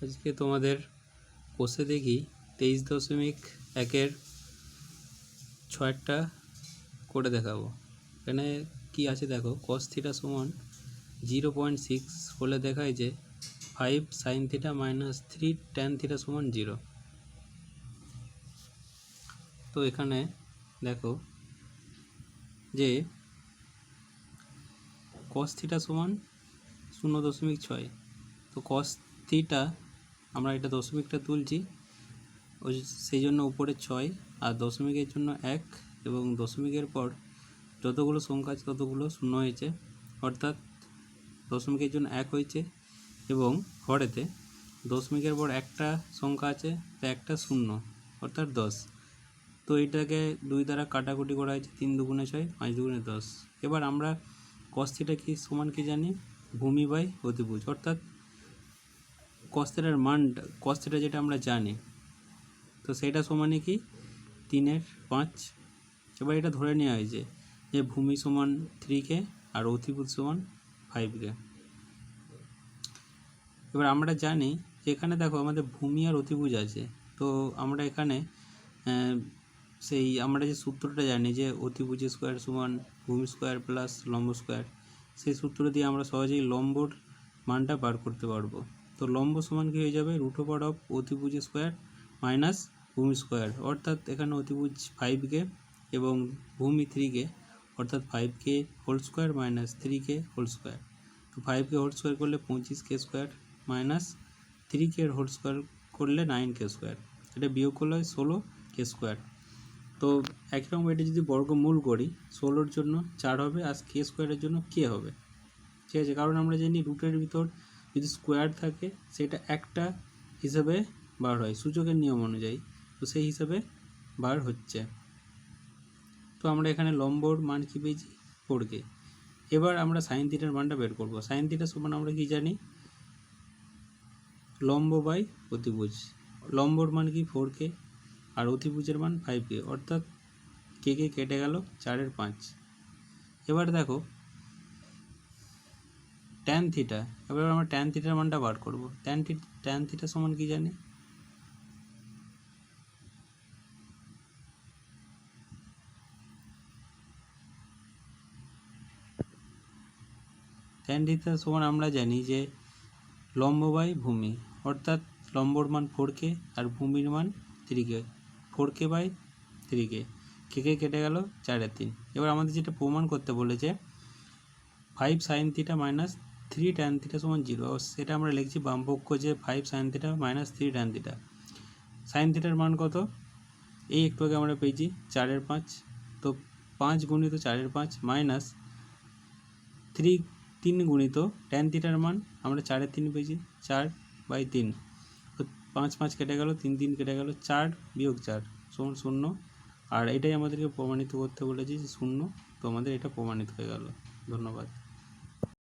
আজকে তোমাদের কোষে দেখি 23.1-এর 6টা করে দেখাবো। এখানে কি আছে দেখো, cos θ সমান 0.6 হলে দেখায় যে 5 sin θ মাইনাস 3 tan θ সমান 0। তো এখানে দেখো যে cos θ সমান 0.6। তো cos θ আমরা এটা দশমিকটা তুলছি, ওই সেই জন্য উপরে 6 আর দশমিকের জন্য 1, এবং দশমিকের পর যতগুলো সংখ্যা আছে ততগুলো শূন্য হয়েছে, অর্থাৎ দশমিকের জন্য 1 হয়েছে, এবং হরেতে দশমিকের পর একটা সংখ্যা আছে, তা একটা শূন্য, অর্থাৎ 10। তো এটাকে 2 দ্বারা কাটাকুটি করা হয়েছে, 3 দুগুণে 6, 5 দুগুণে 10। এবার আমরা cos θ কি সমান কি জানি, ভূমি বাই অতিভুজ, অর্থাৎ cos θ এর মানটা, cos θ যেটা আমরা জানি, তো সেটা সমানই কি 3/5। এবার এটা ধরে নেওয়া হয়েছে যে ভূমি সমান 3k আর অতিভুজ সমান 5k। এবার আমরা জানি যে এখানে দেখো আমাদের ভূমি আর অতিভুজ আছে, তো আমরা এখানে সেই আমরা যে সূত্রটা জানি যে অতিভুজ স্কোয়ার সমান ভূমি স্কোয়ার প্লাস লম্ব স্কোয়ার, সেই সূত্র দিয়ে আমরা সহজেই লম্বর মানটা বার করতে পারবো। তো লম্ব সমান কি হয়ে যাবে, √ওভার অফ অতিভুজ স্কোয়ার মাইনাস ভূমি স্কোয়ার, অর্থাৎ এখানে অতিভুজ 5k এবং ভূমি 3k, অর্থাৎ 5k whole square minus 3k whole square. তো 5k হোল স্কোয়ার করলে 25k square minus 3k whole square করলে 9k স্কোয়ার, এটা বিয়োগ করলে 16k স্কোয়ার। তো একই রকম এটা যদি বর্গমূল করি, 16-র জন্য 4 হবে আর k স্কোয়ারের জন্য k হবে, ঠিক আছে। কারণ আমরা জানি রুটের ভিতর যদি স্কোয়ার থাকে সেটা একটা হিসাবে বার হয় সূচকের নিয়ম অনুযায়ী, তো সেই হিসাবে বার হচ্ছে। তো আমরা এখানে লম্বর মান কি পেয়েছি, 4k। এবার আমরা সাইন থিটার মানটা বের করব। সাইন থিটা সমান আমরা কি জানি, লম্ব বাই অতিভুজ। লম্বর মান কি 4k আর অতিভুজের মান 5k, অর্থাৎ k কেটে গেল 4/5। এবার দেখো ট্যান থিটা, এবার আমরা ট্যান থিটার মানটা বার করব। ট্যান থিটা সমান কি জানি, ট্যান থিটা সমান আমরা জানি যে লম্ব বাই ভূমি, অর্থাৎ লম্বর মান 4k আর ভূমির মান 3k, 4k by 3k, k কেটে গেল 4/3। এবার আমাদের যেটা প্রমাণ করতে বলেছে 5 sin θ মাইনাস 3 tan θ সমান 0, সেটা আমরা লিখছি বামপক্ষ যে 5 sin θ মাইনাস 3 tan θ। সাইন থিটার মান কত, এই একটু আগে আমরা পেয়েছি 4/5, তো 5 গুণিত 4/5 মাইনাস 3 গুণিত ট্যান থিটার মান আমরা 4/3 পেয়েছি, 4/3। তো 5 কেটে গেল, 3 কেটে গেল, 4 বিয়োগ 4 সমান 0। আর এটাই আমাদেরকে প্রমাণিত করতে বলেছি যে 0, তো আমাদের এটা প্রমাণিত হয়ে গেল। ধন্যবাদ।